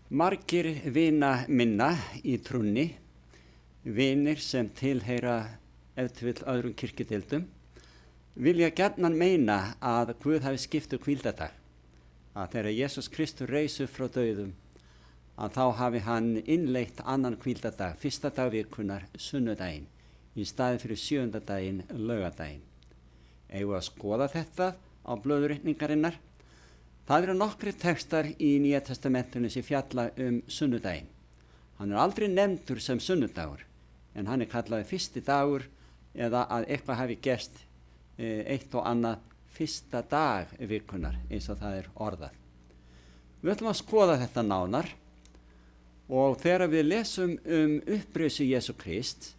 Margir vina minna í trúnni, vinir sem tilheyra ef til vill öðrum kirkjudeildum, vilja gjarnan meina að Guð hafi skipt hvíldardag, að þegar Jesús Kristur reis upp frá dauðum, að þá hafi hann innleitt annan hvíldardag, fyrsta dag vikunnar, sunnudaginn, í staði fyrir 7. daginn, laugardaginn. Eigum við að skoða þetta á blöðuritningarinnar? Það eru nokkri textar í Nýja testamentinu sem fjalla sunnudaginn. Hann er aldrei nefndur sem sunnudagur, en hann er kallaði fyrsti dagur eða að eitthvað hafi gerst eitt og annað fyrsta dag vikunnar, eins og það er orðað. Við ætlum að skoða þetta nánar og þegar við lesum upprisu Jesú Krist,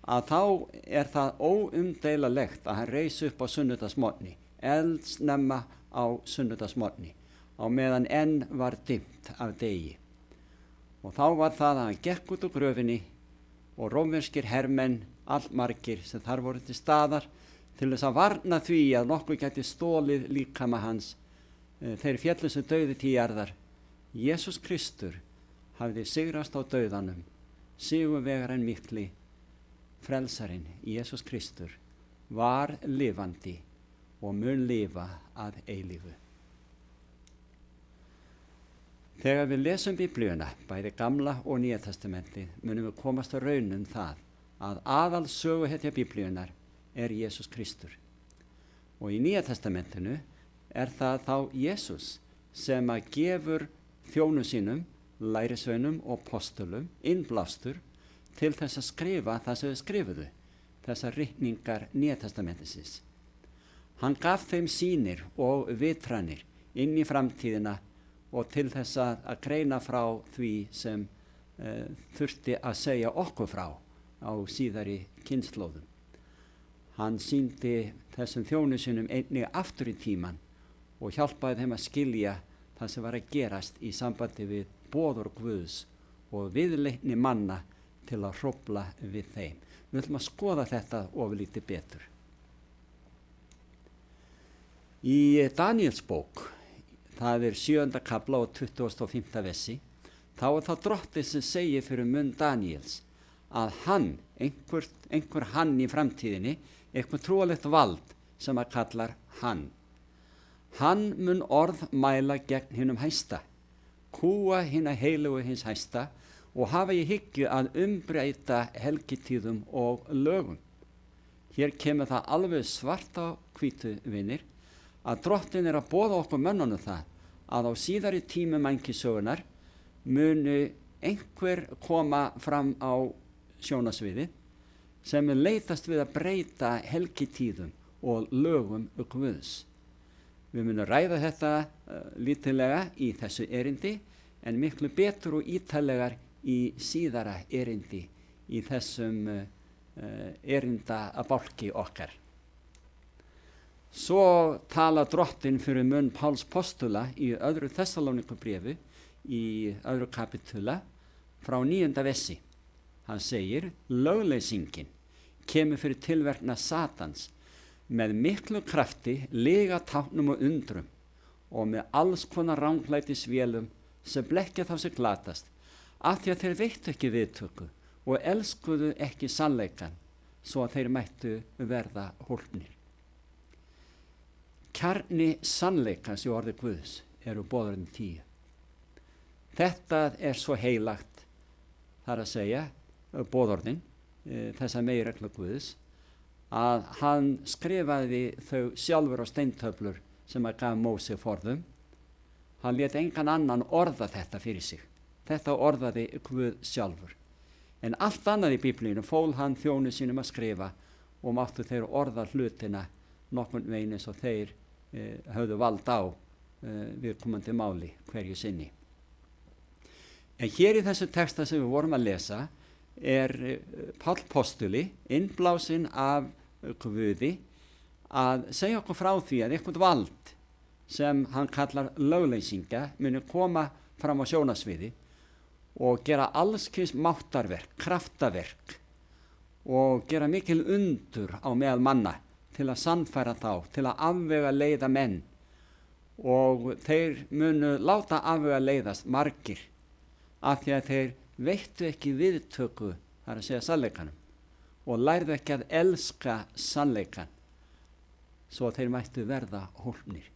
að þá er það óumdeilanlegt að hann reis upp á sunnudagsmorgni, eldsnemma á sunnudagsmorgni, á meðan enn var dimmt af degi. Og þá var það að hann gekk út úr gröfinni og rómverskir hermenn, allmargir sem þar voru til staðar, til þess að varna því að nokkuð gæti stólið líkama hans, þeir féllu sem dauði til jarðar. Jesús Kristur hafði sigrast á dauðanum, sigurvegarinn mikli, frelsarinn Jesús Kristur var lifandi og mun lifa að eilífu. Þegar við lesum Biblíuna, bæði Gamla og Nýja testamentið, munum við komast að raunum það að aðal söguhetja Biblíunar er Jesús Kristur. Og í Nýja testamentinu er það þá Jesús sem að gefur þjónum sínum, lærisveinum og postulum innblástur til þess að skrifa það sem þau skrifuðu, þessar ritningar Nýja testamentisins. Hann gaf þeim sýnir og vitranir inn í framtíðina og til þess að greina frá því sem þurfti að segja okkur frá á síðari kynslóðum. Hann sýndi þessum þjónum sínum einnig aftur í tíman og hjálpaði þeim að skilja það sem var að gerast í sambandi við boður Guðs og viðleitni manna til að hrófla við þeim. Við ætlum að skoða þetta ofurlítið betur. Í Daníels bók, það er 7. kafla og 25. versi, þá er það drottið sem segir fyrir munn Daníels að hann, einhver hann í framtíðinni, eitthvað trúalegt vald sem að kallar hann. Hann mun orð mæla gegn hinum hæsta, kúa hina heilugu hins hæsta og hafa í hyggju að umbreyta helgitíðum og lögum. Hér kemur það alveg svart á hvítu, vinir, að drottin er að boða okkur mönnunum það að á síðari tímum mannkynssögunnar munu einhver koma fram á sjónasviði sem leitast við að breyta helgitíðum og lögum Guðs. Við munum ræða þetta lítillega í þessu erindi en miklu betur og ítarlegar í síðara erindi í þessum erindabálki okkar. Svo tala drottin fyrir munn Páls postula í 2. Þessalónikubréfi í 2. kapitula frá 9. versi. Hann segir, lögleysingin kemur fyrir tilverkna Satans með miklu krafti, lyga táknum og undrum og með alls konar ranglætisvélum sem blekkja þá sem glatast, af því að þeir veittu ekki viðtöku og elskuðu ekki sannleikan svo að þeir mættu verða hólpnir. Kjarni sannleikans í orði Guðs eru boðorðin 10. Þetta er svo heilagt, þar að segja, boðorðin, þessa meginreglu Guðs, að hann skrifaði þau sjálfur á steintöflur sem að gaf Móse forðum. Hann lét engan annan orða þetta fyrir sig. Þetta orðaði Guð sjálfur. En allt annað í Biblíunum fól hann þjónu sínum að skrifa og máttu þeir orða hlutina nokkurn veginn eins og þeir höfðu vald á viðkomandi máli hverju sinni. En hér í þessu texta sem við vorum að lesa er Páll postuli innblásinn af Guði að segja okkur frá því að eitthvað vald sem hann kallar lögleysinga muni koma fram á sjónasviði og gera allskyns máttarverk, kraftaverk og gera mikil undur á meðal manna til að sannfæra þá, til að afvega leiða menn og þeir munu láta afvega leiðast margir af því að þeir veittu ekki viðtöku, það er að segja sannleikanum, og lærðu ekki að elska sannleikan, svo þeir mættu verða hólpnir.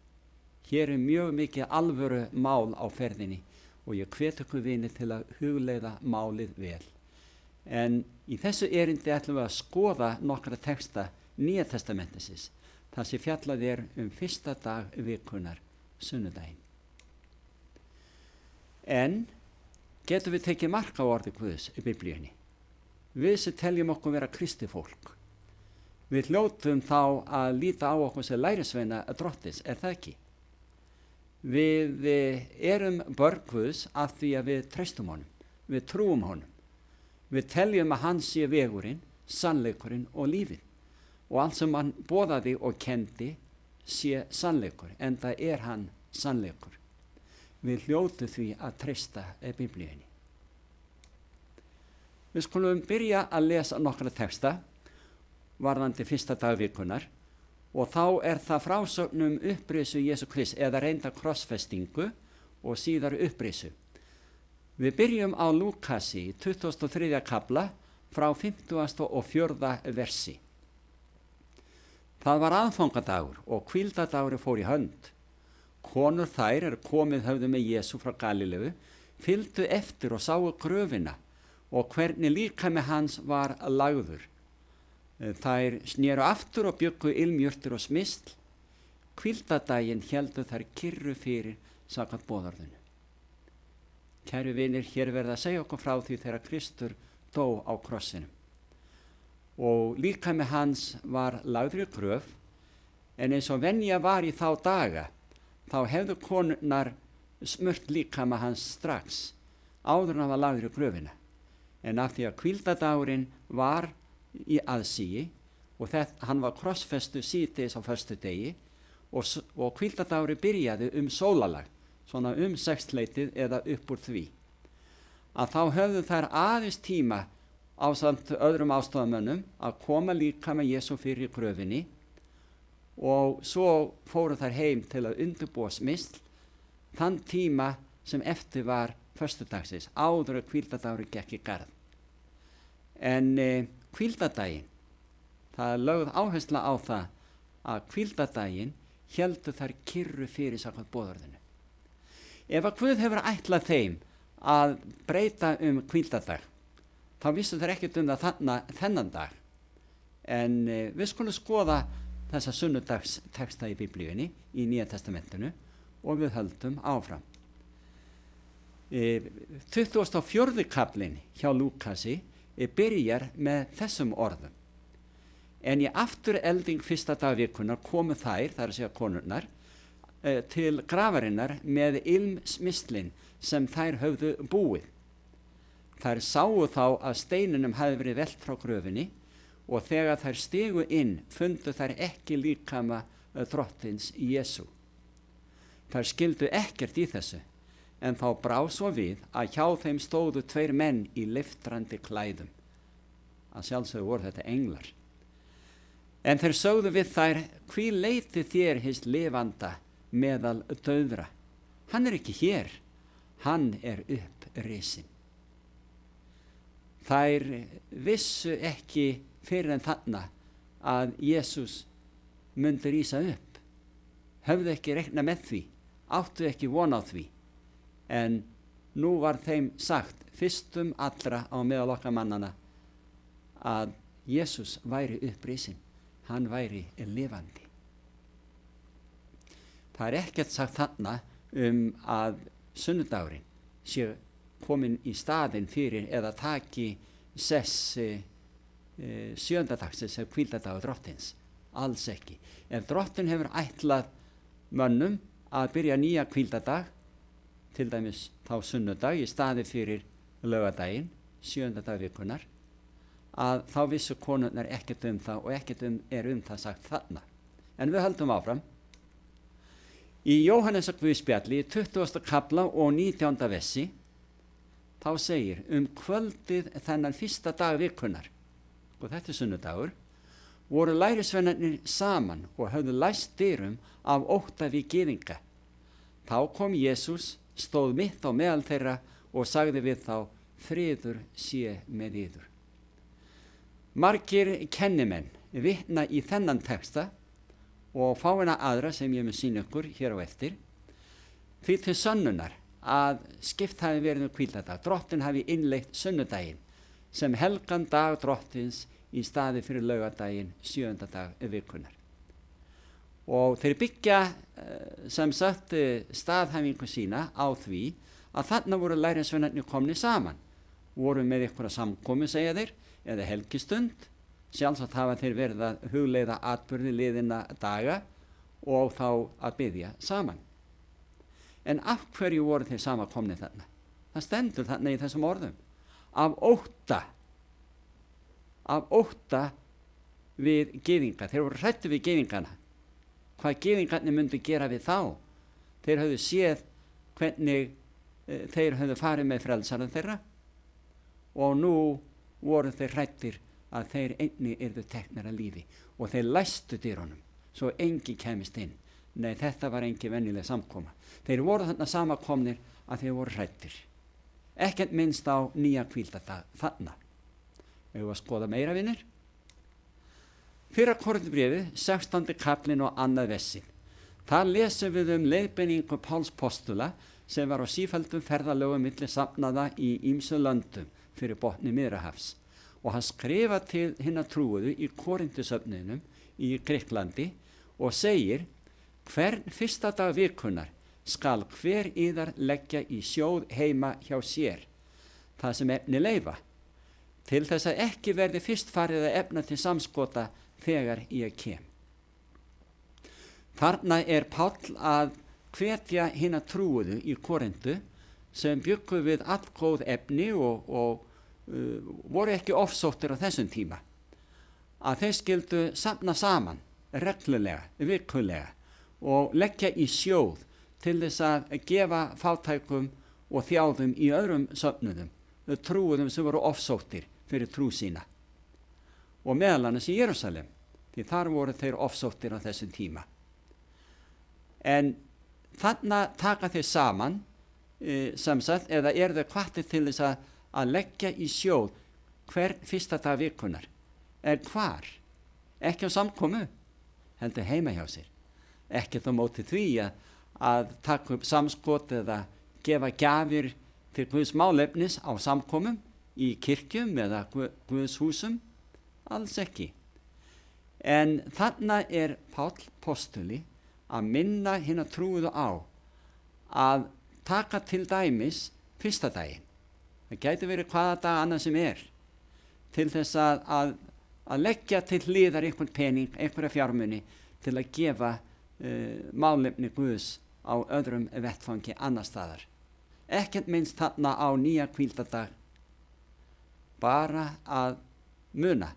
Hér er mjög mikið alvöru mál á ferðinni og ég hvet ykkur vini til að hugleiða málið vel. En í þessu erindi ætlum við að skoða nokkra texta Nýja testamentisins, þar sem fjallað er fyrsta dag vikunar, sunnudaginn. En getum við tekið mark á orði Guðs í Biblíunni? Við sem teljum okkur vera kristi fólk, við hljótum þá að líta á okkur sem lærisveina Drottins, er það ekki? Við erum börn Guðs af því að við treystum honum, við trúum honum. Við teljum að hann sé vegurinn, sannleikurinn og lífið. Og allt sem hann boðaði og kendi sé sannleikur, en það er hann sannleikur. Við hljótum því að treysta Biblíunni. Við skulum byrja að lesa nokkra texta varðandi fyrsta dag vikunar og þá er það frásögn upprisu Jesú Krists eða reynda krossfestingu og síðar upprisu. Við byrjum á Lúkasi 23. kafla frá 54. versi. Það var aðfangadagur og hvíldadagur fór í hönd. Konur þær komið höfðu með Jesú frá Galileu, fylgdu eftir og sáu gröfina og hvernig líkami hans var lagður. Þær snéru aftur og bjuggu ilmjurtir og smyrsl. Hvíldadaginn héldu þær kyrru fyrir samkvæmt boðorðinu. Kæru vinir, hér verða að segja okkur frá því þegar Kristur dó á krossinum. Og líkami hans var lagður í gröf, en eins og venja var í þá daga, þá hefðu konurnar smurt líkama hans strax, áður en hann var lagður í gröfina. En af því að hvíldadagurinn var í aðsigi og hann var krossfestu síðdegis á föstudegi og hvíldadagurinn byrjaði sólarlag, svona 6-leytið eða upp úr því. Að þá höfðu þær aðeins tíma ásamt öðrum ástofamönnum að koma líkama Jesú fyrir gröfinni og svo fóru þær heim til að undirbúa smyrsl þann tíma sem eftir var föstudagsins, áður að hvíldadagurinn gekk í garð. En hvíldadaginn, það er lögð áhersla á það að hvíldadaginn héldu þær kyrru fyrir samkvæmt boðorðinu. Ef að Guð hefur ætlað þeim að breyta hvíldadag, þá vissu þær ekkert það þennan dag. En við skulum skoða þessa sunnudagsteksta í Biblíunni í Nýja testamentinu og við höldum áfram. 24. kaflinn hjá Lúkasi byrjar með þessum orðum. En í afturelding fyrsta dag vikunar komu þær, það er að segja konurnar, til grafarinnar með ilmsmyrslin sem þær höfðu búið. Þær sáu þá að steininum hafi verið velt frá gröfinni og þegar þær stigu inn fundu þær ekki líkama Drottins Jesú. Þær skildu ekkert í þessu, en þá brá svo við að hjá þeim stóðu 2 menn í leiftrandi klæðum. Að sjálfsögðu voru þetta englar. En þeir sögðu við þær, hví leitið þér hins lifanda meðal dauðra? Hann er ekki hér, hann er upprisinn. Þær vissu ekki fyrir en þarna að Jesús myndi rísa upp. Höfðu ekki reiknað með því, áttu ekki von á því. En nú var þeim sagt fyrstum allra á meðal okkar mannana að Jesús væri upprisinn, hann væri lifandi. Það er ekkert sagt þarna að sunnudagurinn sé komin í staðinn fyrir eða taki sess sjöndadagsins eða hvíldadagur Drottins, alls ekki. Ef Drottin hefur ætlað mönnum að byrja nýja hvíldadag, til dæmis þá sunnudag í staði fyrir laugardaginn, 7. dag vikunar, að þá vissu konurnar ekkert það og ekkert er það sagt þarna. En við höldum áfram. Í Jóhannesar Guðspjalli, 20. kafla og 19. versi, þá segir kvöldið þennan fyrsta dag vikunar, og þetta er sunnudagur, voru lærisveinarnir saman og höfðu læst dyrum af ótta við gyðinga. Þá kom Jesús, stóð mitt á meðal þeirra og sagði við þá, friður sé með yður. Margir kennimenn vitna í þennan texta og fáina aðra sem ég mun sýna ykkur hér á eftir, því til sönnunar að skipt hafi verið hvíldardag. Drottinn hafi innleitt sunnudaginn sem helgan dag drottins í staði fyrir laugardaginn 7. dag vikunar. Og þeir byggja sem sagt staðhæfingu sína á því að þarna voru lærisveinarnir komnir saman, voru með einhverja samkomu, segja þeir, eða helgistund. Sjálfsagt hafa þeir verið að hugleiða atburði liðina daga og þá að biðja saman. En af hverju voru þeir samankomnir þarna? Það stendur þarna í þessum orðum. Af ótta við gyðinga. Þeir voru hræddir við gyðingana. Hvað gyðingarnir myndu gera við þá? Þeir höfðu séð hvernig þeir höfðu farið með frelsaran þeirra og nú voru þeir hræddir að þeir einnig yrðu teknir að lífi og þeir læstu dyrunum svo engi kemist inn. Nei, þetta var engi venjuleg samkoma. Þeir voru þarna samankomnir að þeir voru hræddir. Ekkert minnst á nýja hvíldardag þarna. Við að skoða meira, vinir. Fyrra Korinthubréfið, 16. kaflinn og 2. versin. Þar lesum við leiðbeiningu Páls postula sem var á sífelldum ferðalögum milli safnaða í ýmsum löndum fyrir botni Miðjarðarhafs. Og hann skrifa til hinna trúuðu í Korinthusöfnuðinum í Grikklandi og segir, hvern fyrsta dag vikunar skal hver yðar leggja í sjóð heima hjá sér, það sem efni leyfa, til þess að ekki verði fyrst farið að efna til samskota þegar ég kem. Þarna Páll að hvetja hina trúuðu í Korintu sem bjuggu við allgóð efni og voru ekki ofsóttir á þessum tíma, að þeir skyldu safna saman reglulega, vikulega og leggja í sjóð til þess að gefa fátækum og þjáðum í öðrum söfnuðum, trúuðum sem voru ofsóttir fyrir trú sína. Og meðal annars í Jerúsalem, því þar voru þeir ofsóttir á þessum tíma. En þarna taka þeir saman, sem sagt, eða þeir hvattir til þess að leggja í sjóð hvern fyrsta dag vikunar. Hvar? Ekki á samkomu, heldur heima hjá sér. Ekkert á móti því að taka upp samskot eða gefa gjafir til Guðs málefnis á samkomum í kirkjum eða Guðs húsum, alls ekki. En þarna Páll postuli að minna hina trúuðu á að taka til dæmis fyrsta daginn. Það gæti verið hvaða dag annað sem til þess að leggja til hliðar einhvern pening, einhverja fjármuni til að gefa málefni Guðs á öðrum vettfangi annar staðar. Ekkert minnst þarna á nýja hvíldardag, bara að muna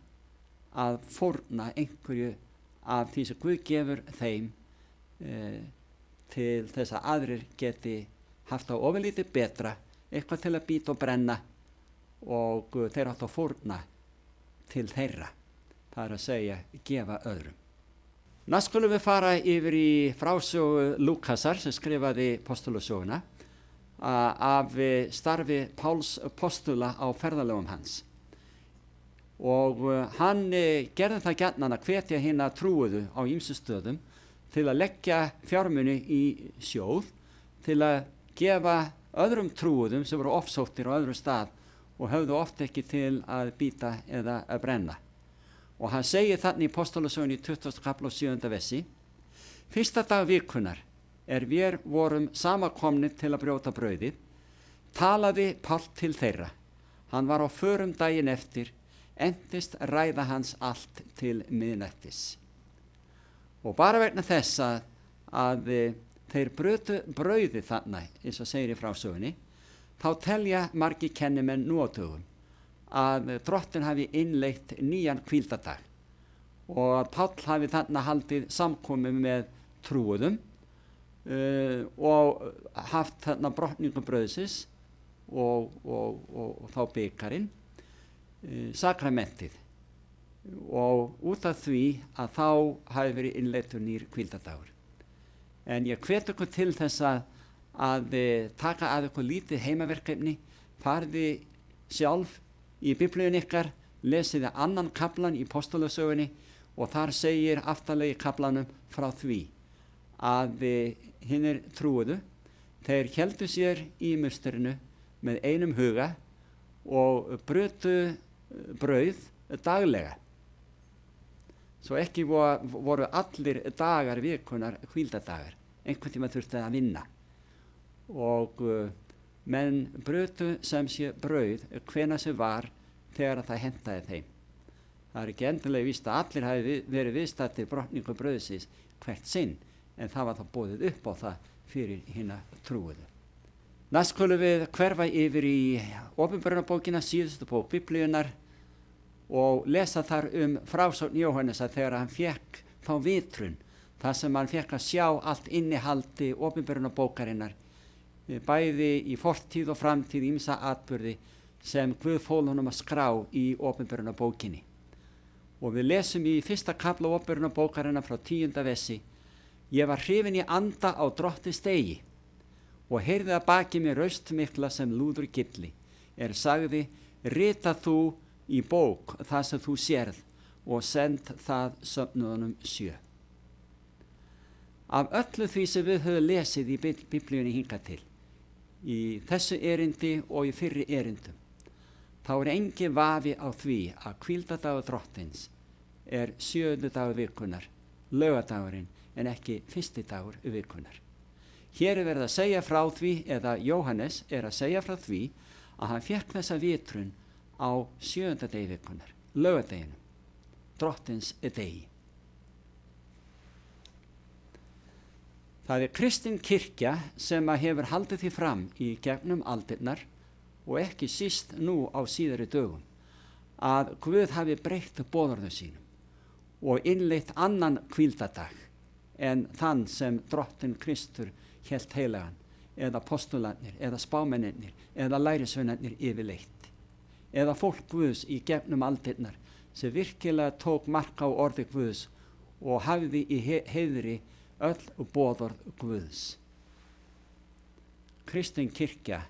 að fórna einhverju af því sem Guð gefur þeim til þess að aðrir geti haft á ofurlítið betra, eitthvað til að bíta og brenna og þeir átt að fórna til þeirra. Það að segja, gefa öðrum. Næst skulum við fara yfir í frásögu Lúkasar sem skrifaði postulasöguna af starfi Páls postula á ferðalögum hans. Og hann gerði það gjarnan að hvetja hina trúuðu á ýmsum stöðum til að leggja fjármuni í sjóð til að gefa öðrum trúuðum sem voru ofsóttir á öðrum stað og höfðu oft ekki til að bíta eða að brenna. Og hann segir þannig í postulasögunni í 20. kafla og 7. versi, fyrsta dag vikunar við vorum samankomnir til að brjóta brauðið, talaði Páll til þeirra. Hann var á förum daginn eftir, entist ræða hans allt til miðnættis. Og bara vegna þess að þeir brötu brauðið þarna, eins og segir í frásögunni, þá telja margir kennimenn nú á dögum að Drottinn hafi innleitt nýjan hvíldardag og að Páll hafi þarna haldið samkomu með trúuðum og haft þarna brotningu brauðsins og þá bikarinn, sakramentið, og út af því að þá hafi verið innleittur nýr hvíldardagur. En ég hvet ykkur til þess að taka að ykkur lítið heimaverkefni Farði sjálf í Biblíun ykkar, lesiði annan kaflan í Postulasögunni og þar segir aftarlega í kaflanum frá því að hinir trúuðu, þeir héldu sér í musterinu með einum huga og brutu brauð daglega. Svo ekki voru allir dagar vikunar hvíldadagar, einhvern tíma þurfti að vinna og menn brutu sem sé brauð hvenær sem var þegar það hentaði þeim. Það er ekki endilega víst að allir hafi verið viðstaddir brotningu brauðsins hvert sinn, en það var þá boðið upp á það fyrir hina trúuðu. Næst skulum við hverfa yfir í Opinberunarbókina, síðustu bók Biblíunnar, og lesa þar frásögn Jóhannesar þegar hann fékk þá vitrun, þar sem hann fékk að sjá allt innihaldi Opinberunarbókarinnar, bæði í fortíð og framtíð ýmsa atburði sem Guð fól honum að skrá í Opinberunarbókinni. Og við lesum í fyrsta kafla Opinberunarbókarinnar frá 10. versi: Ég var hrifinn í anda á Drottins degi og heyrði að baki mér raust mikla sem lúður gilli, sagði: rita þú í bók það sem þú sérð og send það söfnuðunum 7. Af öllu því sem við höfum lesið í Biblíunni hingað til, í þessu erindi og í fyrri erindum, þá engin vafi á því að hvíldadagur Drottins 7. dagur vikunar, laugardagurinn, en ekki 1. dagur vikunar. Hér verið að segja frá því, eða Jóhannes að segja frá því, að hann fékk þessa vitrun á 7. degi vikunar, laugardeginum, Drottins degi. Það kristin kirkja sem hefur haldið því fram í gegnum aldirnar og ekki síst nú á síðari dögum, að Guð hafi breytt boðorðum sínum og innleitt annan hvíldadag en þann sem Drottinn Kristur hélt heilagan, eða postularnir, eða spámennirnir, eða lærisveinarnir yfirleitt, eða fólk Guðs í gegnum aldirnar sem virkilega tók mark á orði Guðs og hafði í heiðri öll boðorð Guðs. Kristin kirkja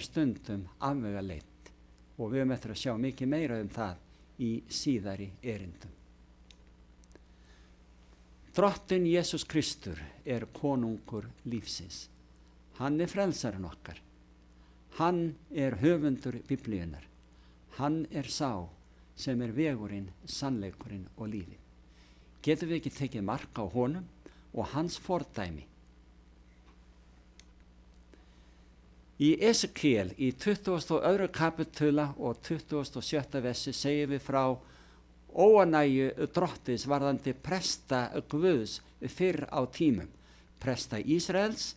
stundum afvegaleidd og við höfum eftir að sjá mikið meira það í síðari erindum. Drottinn Jesús Kristur konungur lífsins. Hann frelsarinn okkar. Hann höfundur Biblíunnar. Hann sá sem vegurinn, sannleikurinn og lífið. Getum við ekki tekið mark á honum og hans fordæmi? Í Esekiel í 22. kapitula og 27. versi segir við frá óanægju Drottins varðandi presta Guðs fyrr á tímum. Presta Ísraels,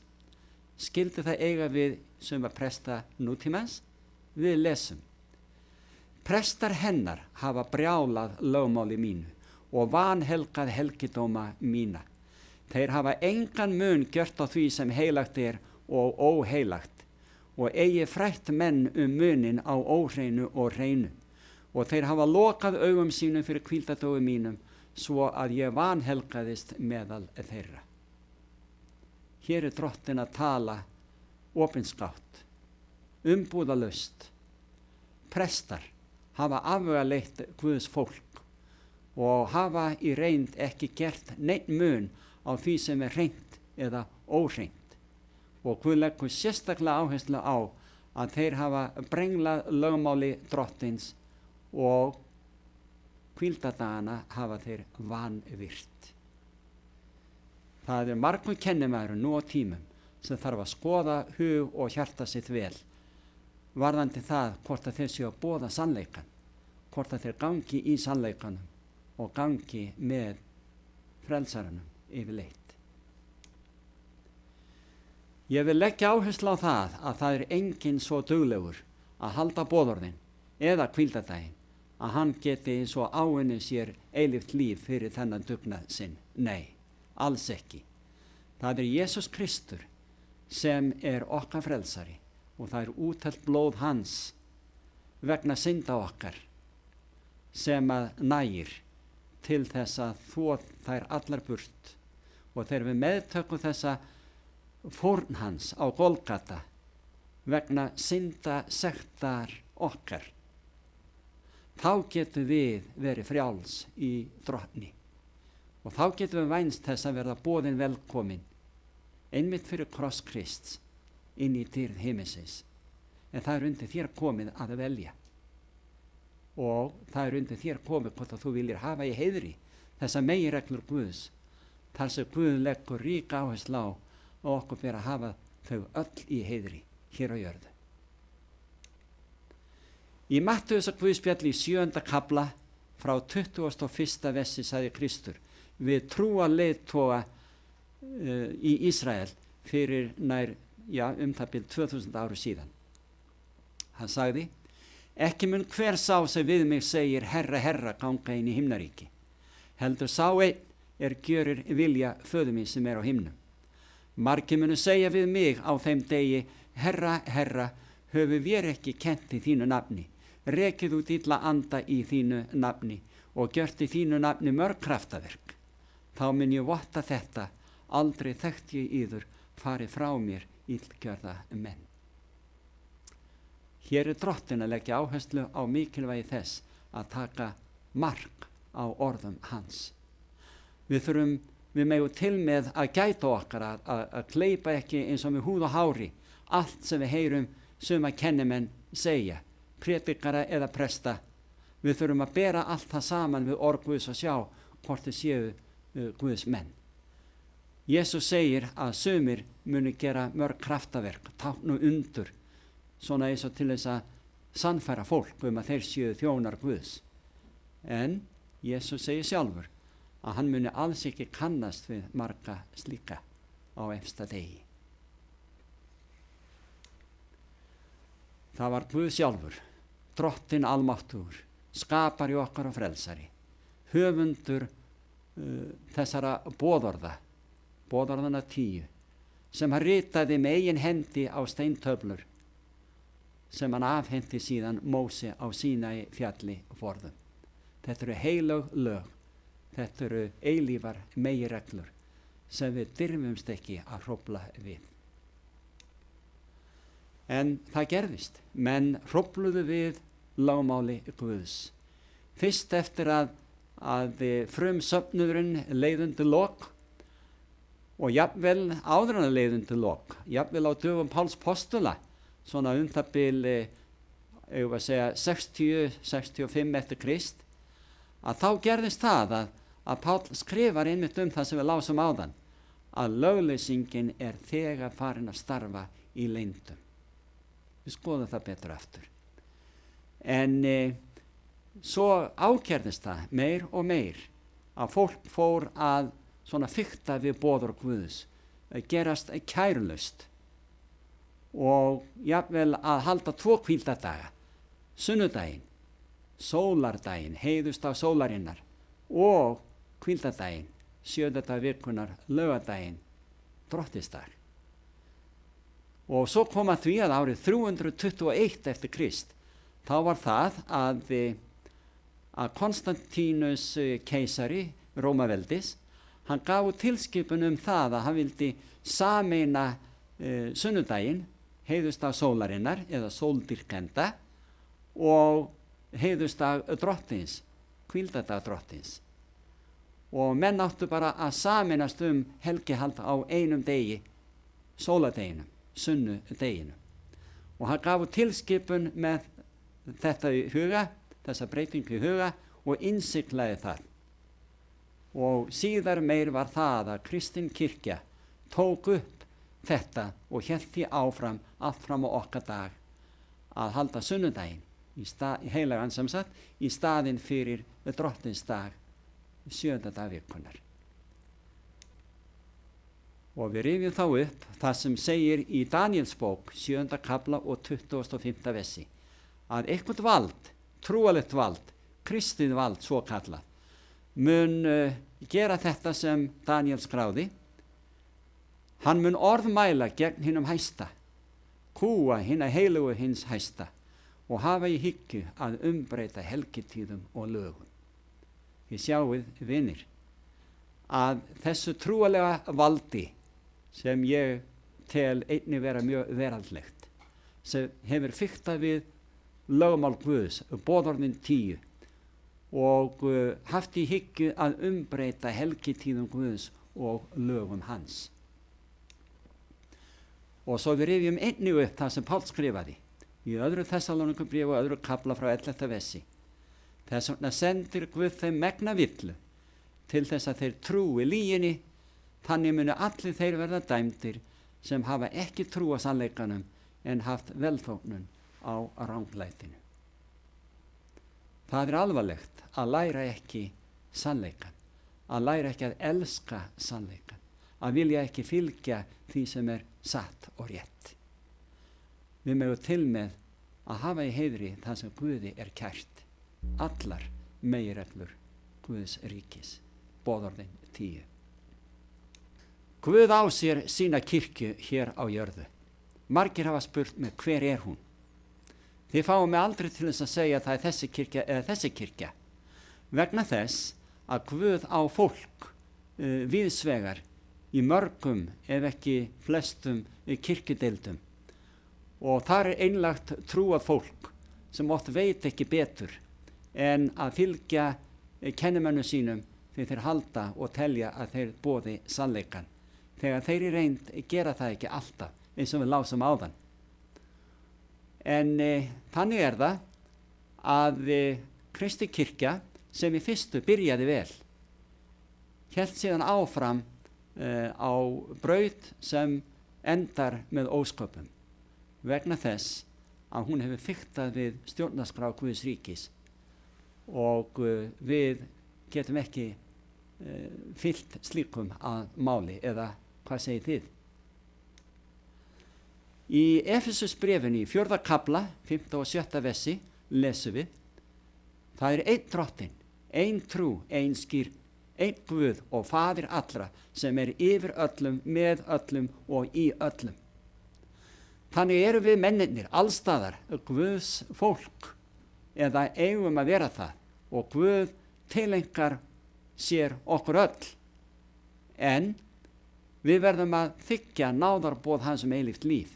skildi það eiga við sem að presta nútímans? Við lesum: Prestar hennar hafa brjálað lögmáli mínu og vanhelgað helgidóma mína. Þeir hafa engan mun gjört á því sem heilagt og óheilagt og eigi frætt menn munin á óhreinu og hreinu. Og þeir hafa lokað augum sínum fyrir hvíldadögum mínum svo að ég vanhelgaðist meðal þeirra. Hér Drottinn að tala opinskátt, umbúðalaust. Prestar hafa afvegaleitt Guðs fólk og hafa í reynd ekki gert neinn mun á því sem hreint eða óhreint. Og Guð leggur sérstaklega áherslu á að þeir hafa brenglað lögmáli Drottins og hvíldadagana hafa þeir vanvirt. Það margur kennimæður nú á tímum sem þarf að skoða hug og hjarta sitt vel varðandi það hvort að þeir séu að boða sannleikan, hvort að þeir gangi í sannleikanum og gangi með frelsaranum yfirleitt. Ég vil leggja áherslu á það enginn svo duglegur að halda boðorðin eða hvíldadaginn að hann geti svo áunnið sér eilíft líf fyrir þennan dugnað sinn. Nei, alls ekki. Það Jesús Kristur sem okkar frelsari og það úthellt blóð hans vegna synda okkar sem að nægir til þess að þvo þær allar burt. Og þegar við meðtökum þessa fórn hans á Golgata vegna syndasektar okkar, þá getum við verið frjáls í drottni og þá getum við vænst þess að verða boðin velkomin einmitt fyrir kross Krists inn í dýrð himinsins. En það er undir þér komið að velja og það er undir þér komið hvort að þú viljir hafa í heiðri þessa meginreglur Guðs, þar sem Guð leggur ríka áherslu á og okkur ber að hafa þau öll í heiðri hér á jörðu. Í Mattheusar Guðspjalli í 7. kafla frá 21. versi sagði Kristur við trúa leiðtoga í Ísrael fyrir nær, það bil 2000 áru síðan. Hann sagði, ekki mun hver sá sem við mig segir herra, herra, ganga inn í himnaríki. Heldur sá einn gjörir vilja föður mín sem á himnum. Margir munu segja við mig á þeim degi, herra, herra, höfum við ekki kennt í þínu nafni, rekið út illa anda í þínu nafni og gjört í þínu nafni mörg kraftaverk. Þá mun ég votta þetta, aldrei þekkt ég yður, farið frá mér illgjörða menn. Hér Drottinn að leggja áherslu á mikilvægi þess að taka mark á orðum hans. Við megum til með að gæta okkar að kleipa ekki eins og með húð og hári allt sem við heyrum suma kennimenn segja, prédikara eða presta. Við þurfum að bera allt það saman við orð Guðs og sjá hvort þið séu Guðs menn. Jesús segir að sumir muni gera mörg kraftaverk, tákn og undur, svona eins og til þess að sannfæra fólk að þeir séu þjónar Guðs. En Jesús segir sjálfur að hann muni alls ekki kannast við marga slíka á efsta degi. Það var Guð sjálfur, Drottinn almáttugur, skapari okkar og frelsari, höfundur þessara boðorðana 10, sem hann ritaði með eigin hendi á steintöflur, sem hann afhenti síðan Móse á Sínai fjalli forðum. Þetta eru heilög lög, þetta eru eilífar meginreglur sem við dirfumst ekki að hrófla við. En það gerðist, menn hrófluðu við lögmáli Guðs. Fyrst eftir að frumsöfnuðurinn leiðundi lok og jafnvel áður en leiðundi lok, jafnvel á dögum Páls postula, svona það bil 60-65 eftir Krist, að þá gerðist það að Páll skrifar einmitt það sem við lásum áðan, að lögleysingin þegar farin að starfa í leyndum. Við skoðum það betur aftur. En svo ágerðist það meir og meir að fólk fór að svona fikta við boðorð Guðs, að gerast kærulaust og jafnvel að halda 2 hvíldadaga, sunnudaginn, sólardaginn, heiðustag sólarinnar og hvíldadaginn, 7. dag vikunar, laugardaginn, drottningsdag. Og svo kom að því að árið 321 eftir Krist, þá var það að Konstantínus keisari Rómaveldis, hann gaf út tilskipun það að hann vildi sameina sunnudaginn, heiðustag sólarinnar eða sóldyrkenda og heiðustag drottins, hvíldadag drottins. Og menn áttu bara að sameinast helgihald á einum degi, sóladeginum, sunnudeginum. Og hann gaf út tilskipun með þetta í huga, þessa breytingu í huga og innsiglaði það. Og síðar meir var það að kristin kirkja tók upp þetta og hélt því áfram allt fram á okkar dag að halda sunnudaginn í heilagan sem sagt í staðinn fyrir drottningsdag 7. dag vikunar. Og við rifjum þá upp það sem segir í Daniels bók 7. kafla og 25. versi að eitthvað vald, trúalegt vald, kristið vald svo kallað, mun gera þetta sem Daniel skráði. Hann mun orðmæla gegn hinum hæsta, kúa hina heilugu hins hæsta og hafa í hyggju að umbreyta helgitíðum og lögum. Þið sjáið, vinir, að þessu trúalega valdi sem ég tel einnig vera mjög veraldlegt, sem hefur fiktað við lögmál Guðs, boðorðin 10 og haft í hyggju að umbreyta helgitíðum Guðs og lögum hans. Og svo við rifjum einnig upp það sem Páll skrifaði í öðru Þessalónikubréfi og öðru kafla frá 11. versi. Þess vegna sendir Guð þeim megna villu til þess að þeir trúi lyginni, þannig munu allir þeir verða dæmdir sem hafa ekki trú á sannleikanum en haft velþóknun á ranglætinu. Það alvarlegt að læra ekki sannleikan, að læra ekki að elska sannleikan, að vilja ekki fylgja því sem satt og rétt. Við megum til með að hafa í heiðri það sem Guði kært, allar meginreglur Guðs ríkis, boðorðin 10. Guð á sér sína kirkju hér á jörðu. Margir hafa spurt mig, hver hún? Þið fáum mig aldrei til þess að segja að það þessi kirkja eða þessi kirkja, vegna þess að Guð á fólk víðsvegar í mörgum ef ekki flestum kirkjudeildum, og þar einlægt trúað fólk sem oft veit ekki betur en að fylgja kennimönnum sínum því þeir halda og telja að þeir boði sannleikan, þegar þeir í reynd gera það ekki alltaf eins og við lásum áðan. En þannig það að Kristi kirkja sem í fyrstu byrjaði vel, hélt síðan áfram á braut sem endar með ósköpum, vegna þess að hún hefur fiktað við stjórnarskrá Guðs ríkis og við getum ekki fylgt slíkum að máli, eða hvað segið þið? Í Efesusbréfinu í 4. kafla, 5. og 7. versi lesum við: það einn drottinn, ein trú, ein skýr, einn Guð og Faðir allra, sem yfir öllum, með öllum og í öllum. Þannig erum við mennirnir allstaðar Guðs fólk, eða eigum að vera það, og Guð tileinkar sér okkur öll, en við verðum að þiggja náðarboð hans eilíft líf,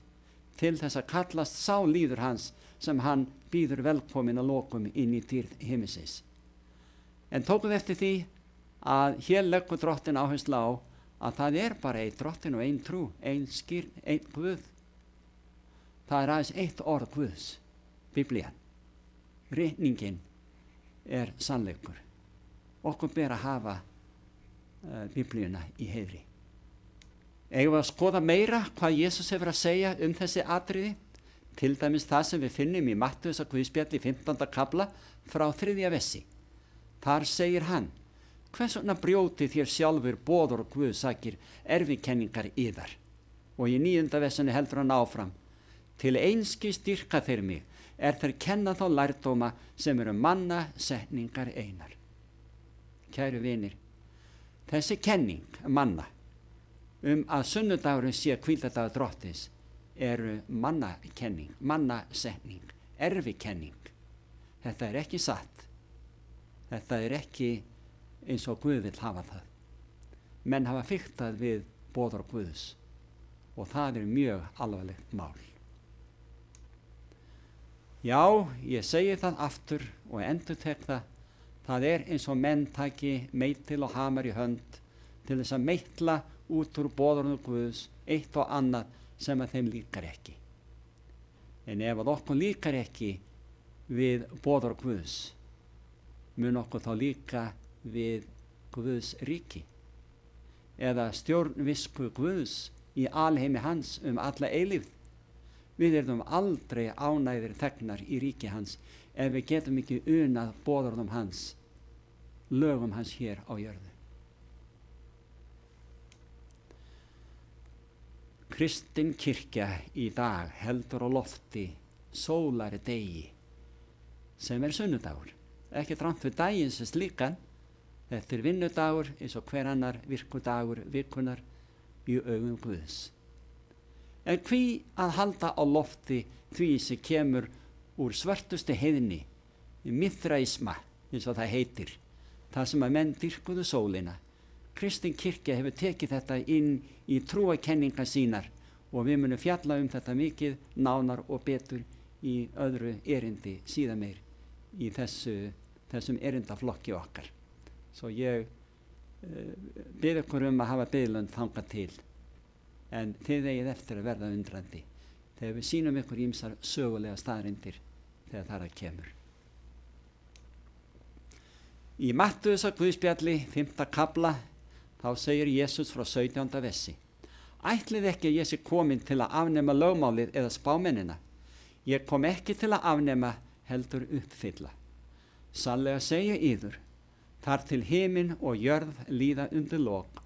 til þess að kallast sá líður hans sem hann býður velkomin að lokum inn í dýrð himinsins. En tókum eftir því að hér leggur drottinn áherslu á að það bara einn drottinn og einn trú, einn skýr, einn Guð. Það aðeins eitt orð Guðs, Biblían. Ritningin sannleikur. Okkur ber að hafa Biblíuna í heiðri. Eigum við að skoða meira hvað Jesús hefur að segja þessi atriði, til dæmis það sem við finnum í Mattheusar guðspjalli 15. kafla frá 3. versi. Þar segir hann: hvers vegna brjótið þér sjálfur boðorð Guðs sakir erfikenningar yðar? Og í 9. versinu heldur hann áfram: til einskis dýrka þeir mig, þeir kenna þá lærdóma sem manna setningar einar. Kæru vinir, þessi kenning manna að sunnudagurinn sé hvíldardagur drottins mannakenning, mannasetning, erfikenning. Þetta ekki satt. Þetta ekki eins og Guð vill hafa það. Menn hafa fiktað við boðorð Guðs og það mjög alvarlegt mál. Já, ég segi það aftur og endurtek það. Það eins og menn taki meitil og hamar í hönd til þess að meitla út úr boðorðum Guðs eitt og annað sem að þeim líkar ekki. En ef að okkur líkar ekki við boðorð Guðs, mun okkur þá líka við Guðs ríki, eða stjórnvisku Guðs í alheimi hans alla eilífð. Við aldrei ánægðir þegnar í ríki hans ef við getum ekki unað boðorðum hans, lögum hans hér á jörðu. Kristin kirkja í dag heldur á lofti sólari degi sem sunnudagur, ekki drátt við daginn sem slíkan. Þetta vinnudagur eins og hver annar virkudagur vikunar í augum Guðs. En hví að halda á lofti því sem kemur úr svörtustu heiðni, mithraisma eins og það heitir, þar sem að menn dýrkuðu sólina. Kristin kirkja hefur tekið þetta inn í trúakenningar sínar og við munum fjalla þetta mikið nánar og betur í öðru erindi síðan meir í þessum erindaflokki okkar. Svo ég bið ykkur að hafa biðlund þangað til, en þið eigið eftir að verða undrandi þegar við sýnum ykkur ýmsar sögulega staðreyndir þegar þar að kemur. Í Mattheusar Guðspjalli 5. kafla þá segir Jesús frá 17. versi: Ætlið ekki að ég sé komin til að afnema lögmálið eða spámennina. Ég kom ekki til að afnema, heldur uppfylla. Sannlega segi yður, þar til himinn og jörð líða undir lok,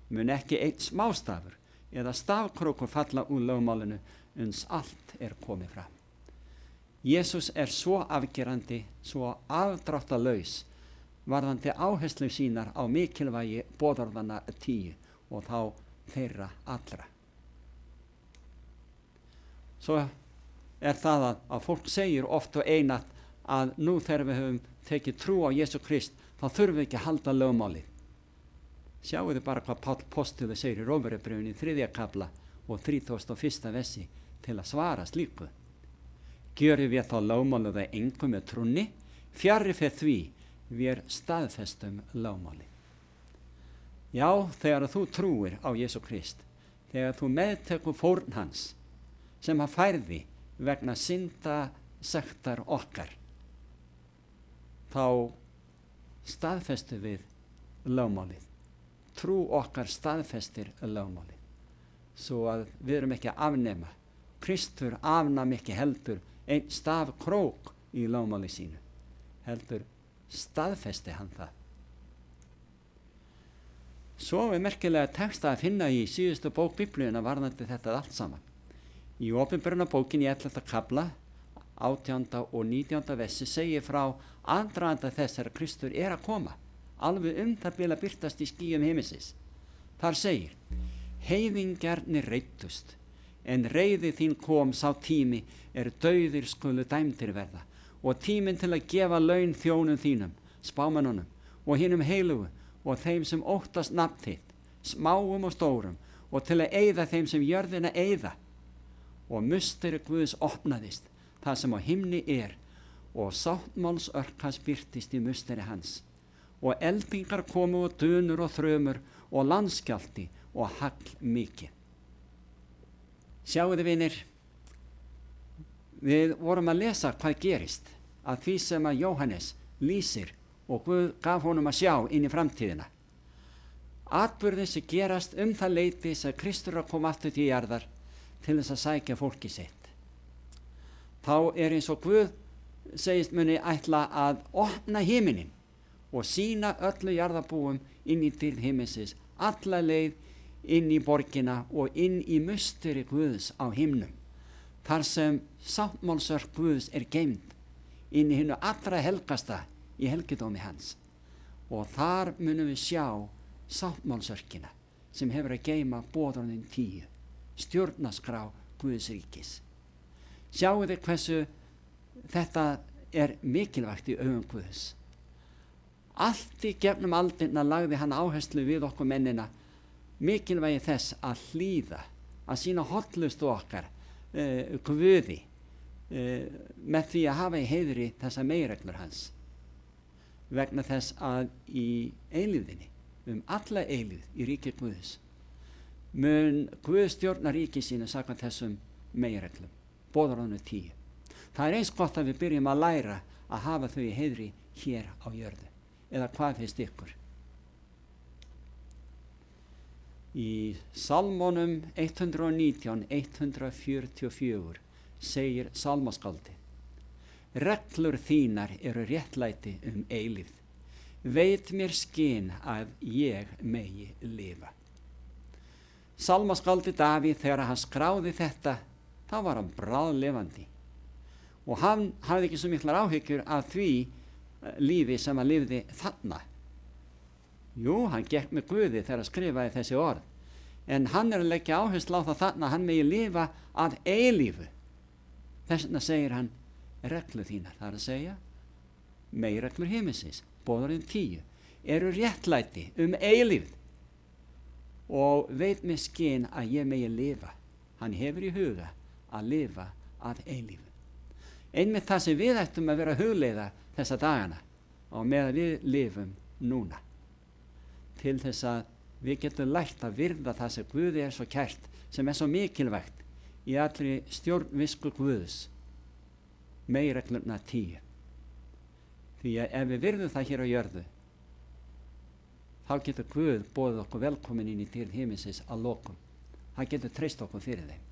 mun ekki einn smástafur eða stafkrókur falla úr lögmálinu uns allt er komið fram. Jesús er svo afgerandi, svo afdráttarlaus varðandi áherslu sínar á mikilvægi boðorðanna 10 og þá þeirra allra. Svo er það að fólk segir oft og einatt að nú þegar við höfum tekið trú á Jesú Krist þá þurfum við ekki að halda lögmálið. Sjáu þið bara hvað Páll postuli segir í Rómverjabréfinu í 3. kafla og 31. versi til að svara slíku. Gjörum við þá lögmálið að engum með trúnni, fjarri fer því við staðfestum lögmáli. Já, þegar þú trúir á Jesú Krist, þegar þú meðtekur fórn hans sem hann færði vegna synda sektar okkar, þá staðfestum við lögmálið. Trú okkar staðfestir lögmálið, svo að við erum ekki að afnema. Kristur afnam ekki heldur einn staf krók í lögmáli sínu, heldur staðfesti hann það. Svo er merkilega texta að finna í síðustu bók Biblíuna varðandi þetta allt saman. Í Opinberunarbókin í 11. kafla, 18. og 19. versi segir frá aðdraganda þess að Kristur er að koma, alveg það bil að birtast í skýjum himinsins. Þar segir: heiðingjarnir reiddust, en reiði þín kom sá tími er dauðir skulu dæmdir verða, og tíminn til að gefa laun þjónum þínum, spámennunum og hinum heilugu og þeim sem óttast nafn þitt, smáum og stórum, og til að eyða þeim sem jörðina eyða. Og musteri Guðs opnaðist, það sem á himni er, og sáttmálsörk hans birtist í musteri hans. Og eldingar komu og dunur og þrömur og landskjálfti og hagl mikið. Sjáu þið vinir, við vorum að lesa hvað gerist að því sem að Jóhannes lýsir og Guð gaf honum að sjá inn í framtíðina. Atburðir sem gerast það leyti sem Kristur að koma aftur til jarðar til þess að sækja fólki sitt. Þá er eins og Guð segist muni ætla að opna himinin og sýna öllu jarðarbúum inn í til himinsins, alla leið inn í borgina og inn í musteri Guðs á himnum, þar sem sáttmálsörk Guðs er geymd inn í hinu allra helgasta í helgidómi hans. Og þar munum við sjá sáttmálsörkina sem hefur að geyma boðorðin 10, stjórnarskrá Guðs ríkis. Sjáu þið hversu þetta er mikilvægt í augum Guðs. Allt í gegnum aldirna lagði hann áherslu við okkur mennina mikilvægi þess að hlýða, að sýna hollustu okkar Guði með því að hafa í heiðri þessa meginreglur hans, vegna þess að í eilífðinni, alla eilífð í ríki Guðs, mun Guð stjórna ríki sínu samkvæmt þessum meginreglum, boðorðinu 10. Það er eins gott að við byrjum að læra að hafa þau í heiðri hér á jörðu, eða hvað finnst ykkur? Í Salmónum 119, 144 segir sálmaskáldi: reglur þínar eru réttlæti eilífð, veit mér skyn að ég megi lifa. Sálmaskáldi Davíð, þegar hann skráði þetta, þá var hann bráðlifandi og hann hafði ekki svo miklar áhyggjur af því lífi sem hann lifði þarna. Jú, hann gekk með Guði þegar að skrifaði þessi orð, en hann er að leggja áherslu á það þarna, hann megi lifa að eilífu. Þess vegna segir hann reglur þínar, það er að segja meginreglur himinsins, boðorðin 10, eru réttlæti eilífð og veit með skyn að ég megi lifa Hann hefur í huga að lifa að eilífu. Einmitt það sem við ættum að vera að hugleiða þessa dagana og meðan við lifum núna. Til þess að við getum lært að virða það sem Guði svo kært, sem svo mikilvægt í allri stjórnvisku Guðs, meginreglurnar 10. Því að ef við virðum það hér á jörðu, þá getur Guð boðið okkur velkomin inn í dýrð himinsins að lokum. Hann getur treyst okkur fyrir þeim.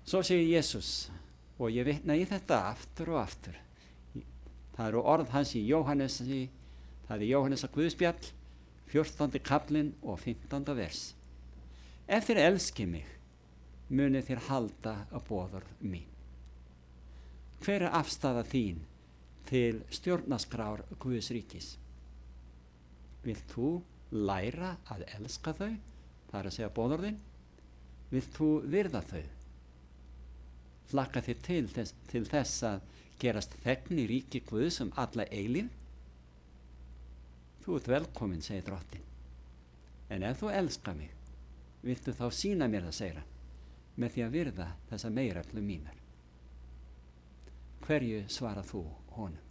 Svo segir Jesús, og ég vitna í þetta aftur og aftur. Það eru orð hans í Jóhannesi, það er Jóhannesar Guðspjall, 14. kaplinn og 15. vers. Ef þér elski mig, munið þér halda að boðorð mín. Hver er afstaða þín til stjórnarskrár Guðs ríkis? Vilt þú læra að elska þau, það er að segja boðorðin? Vilt þú virða þau? Hlakka þér til þess að gerast þegn í ríki Guðs alla eilífð? Þú ert velkomin, segir drottinn. En ef þú elskar mig, viltu þá sýna mér það, segir hann, með því að virða þessa meginreglu mínar. Hverju svarar þú honum?